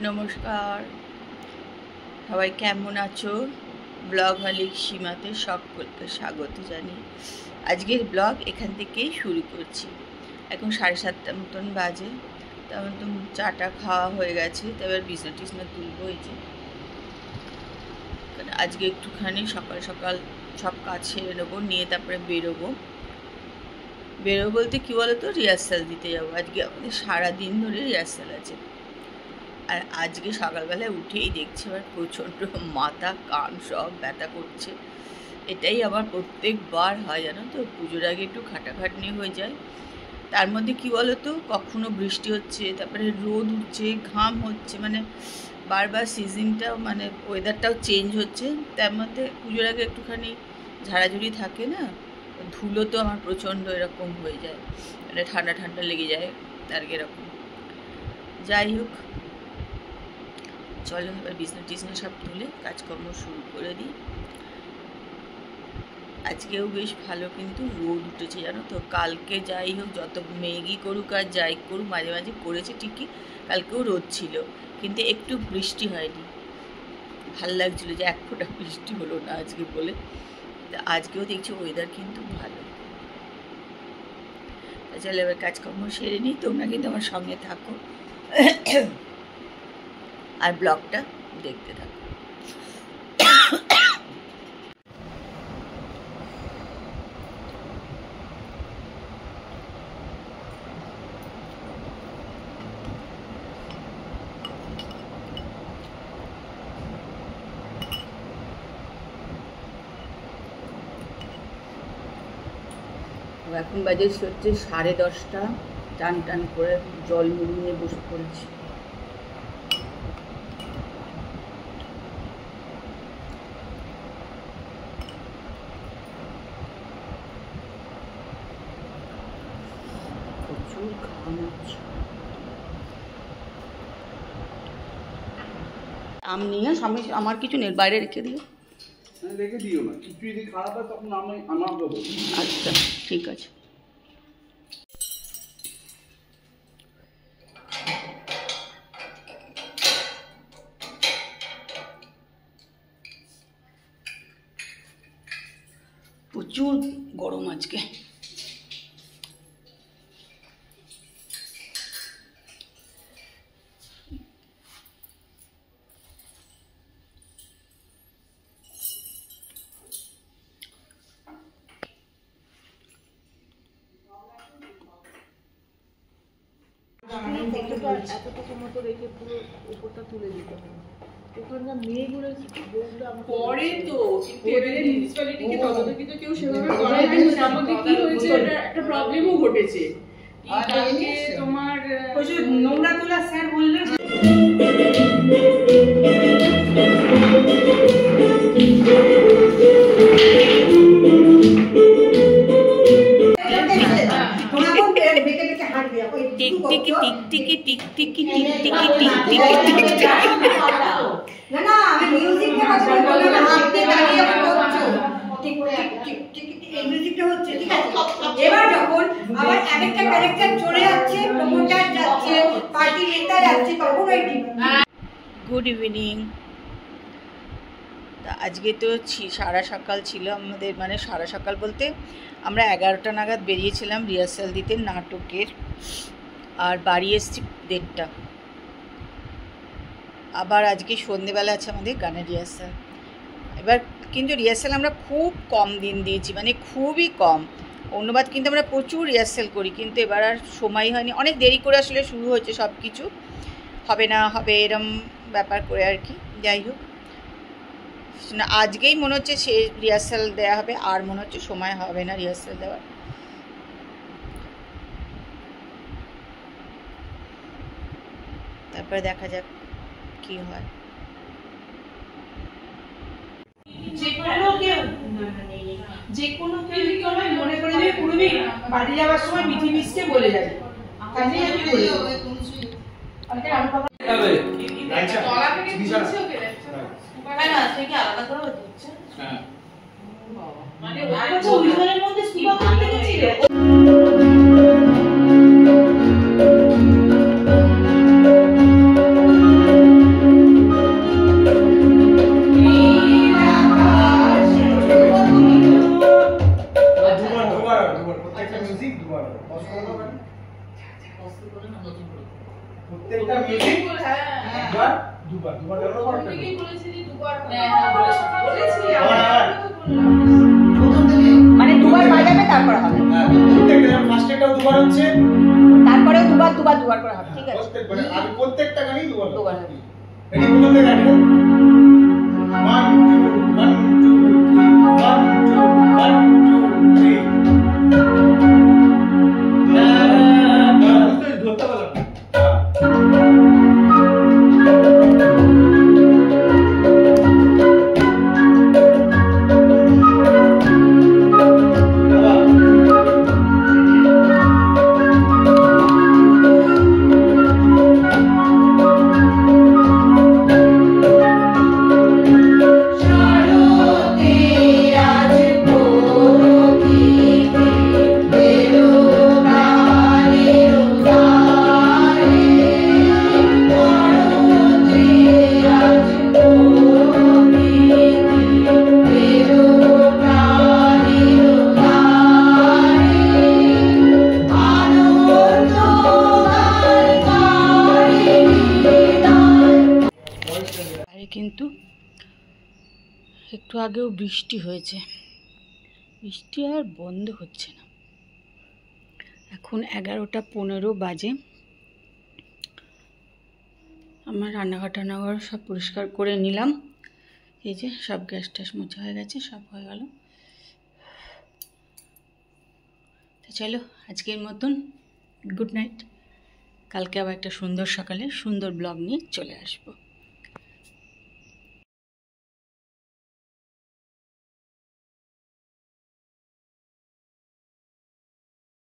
নমস্কার, সবাই কেমন আছো? ব্লগ মালিক সীমাতে সকলকে স্বাগত জানিয়ে আজকের ব্লগ এখান থেকেই শুরু করছি। এখন 7:30 মতন বাজে, তেমন তো চাটা খাওয়া হয়ে গেছে। তারপর বিছনা টিছনা তুলবো। এই যে আজকে একটুখানি সকাল সকাল সব কাজ সেরে নেবো, নিয়ে তারপরে বেরোবো বলতে কী বলো তো, রিহার্সাল দিতে যাবো। আজকে আমাদের সারাদিন ধরে রিহার্সাল আছে। আর আজকে সকালবেলায় উঠেই দেখছি আবার প্রচণ্ড মাথা কান সব ব্যথা করছে। এটাই আবার প্রত্যেকবার হয়, জানো তো, পুজোর আগে একটু খাটাখাটনি হয়ে যায়। তার মধ্যে কী বলো তো, কখনো বৃষ্টি হচ্ছে, তারপরে রোদ উঠছে, ঘাম হচ্ছে, মানে বারবার সিজনটাও মানে ওয়েদারটাও চেঞ্জ হচ্ছে। তার মধ্যে পুজোর আগে একটুখানি ঝাড়াঝুড়ি থাকে না, ধুলো তো আমার প্রচণ্ড এরকম হয়ে যায়, মানে ঠান্ডা ঠান্ডা লেগে যায় আর এরকম। যাই হোক, চলো এবার বিছনা টিছনা সব তুলে কাজকর্ম শুরু করে দিই। আজকেও বেশ ভালো কিন্তু রোদ উঠেছে, জানো তো। কালকে যাই হোক, যত মেঘই করুক আর যাই করুক, মাঝে মাঝে করেছে ঠিকই, কালকেও রোদ ছিল, কিন্তু একটু বৃষ্টি হয়নি। ভাল লাগছিলো যে এক ফোঁটা বৃষ্টি হলো না আজকে বলে। তা আজকেও দেখছি ওয়েদার কিন্তু ভালো। চলো এবার কাজকর্ম সেরে নিই, তোমরা কিন্তু আমার সঙ্গে থাকো আর ব্লগটা দেখতে থাকো। এখন বাজে হচ্ছে 10:30। টান টান করে জল মুড়ি নিয়ে বসে পড়েছি। প্রচুর ঘাম হচ্ছে। আম নিয়ে আমার কিছু নেই, বাইরে রেখে দিও। রেখে দিও না, কিছু যদি খারাপ হয় তখন আমি দেবো। আচ্ছা ঠিক আছে। প্রচুর গরম আজকে। এতটুকু মতো রেখে পুরো উপরটা তুলে দিতে হবে। ওখানকার মেয়েগুলো পরে তো মিউনিসিপ্যালিটিকে তদারকিতে কেউ সেভাবে করা হয়নি। তার মধ্যে কি হয়েছে, একটা প্রবলেমও ঘটেছে। কালকে তোমার নোংরা তোলা স্যার বললেন টিকটিকি টিকটিকি টিকটিকি টিকটিকি টিকটিকি। না না, আমি মিউজিকটা বাজছে, তুমি আমার হাত দিয়ে দাঁড়িয়ে করছো। টিকটিকি এই মিউজিকটা হচ্ছে, ঠিক আছে। এবার যখন আবার আরেকটা ক্যারেক্টার চলে যাচ্ছে, প্রমোটার যাচ্ছে, পার্টি নেতা যাচ্ছে, তখন ওই গুড ইভিনিং। তা আজকে তো সারা সকাল ছিল আমাদের, মানে সারা সকাল বলতে আমরা 11টা নাগাদ বেরিয়েছিলাম রিহার্সাল দিতে নাটকের, আর বাড়ি এসেছি 1:30। আবার আজকে সন্ধেবেলা আছে আমাদের গানের রিহার্সাল। এবার কিন্তু রিহার্সাল আমরা খুব কম দিন দিয়েছি, মানে খুবই কম। অন্যবার কিন্তু আমরা প্রচুর রিহার্সাল করি, কিন্তু এবার আর সময় হয়নি, অনেক দেরি করে আসলে শুরু হয়েছে সব কিছু, হবে না হবে এরম ব্যাপার করে আর কি। যাই হোক, আজকেই মনে হচ্ছে সে রিহার্সাল দেওয়া হবে, আর মনে হচ্ছে সময় হবে না রিহার্সাল দেওয়ার। তারপরে দেখা যাক কি হয়। যে কোনো কেউ যদি আমায় মনে করে দেবে, পুরবি বাড়ি যাওয়ার সময় মিঠি মিষ্টি বলে যাবে, তাহলেই আমি বলে দেবো। মানে ওই ঘরের মধ্যে সুবা করতে গেছিল। মিউজিক দুবার হবে। পজ করে দাও গান। প্রত্যেকটা মিউজিক দুবার দুবার দুবার দেওয়ার পর একটা মানে দুবার বাজাবে তারপর হবে, প্রত্যেকটা যেমন ফার্স্টেরটাও দুবার হচ্ছে, তারপরেও দুবার দুবার দুবার করে হবে, ঠিক আছে? প্রত্যেকবারে আর প্রত্যেকটা গানই দুবার দুবার হবে। হবে। রেডি প্রথম থেকে গান 1 2 1 2 3 1 2 1 2 3 ধরতে পারলাম কিন্তু একটু আগেও বৃষ্টি হয়েছে, বৃষ্টি আর বন্ধ হচ্ছে না। এখন 11:15 বাজে। আমার রান্নাঘর টান্নাঘর সব পরিষ্কার করে নিলাম। এই যে সব গ্যাস ট্যাস মোছা হয়ে গেছে, সব হয়ে গেল। তো চলো আজকের মতন গুড নাইট। কালকে আবার একটা সুন্দর সকালে সুন্দর ব্লগ নিয়ে চলে আসবো।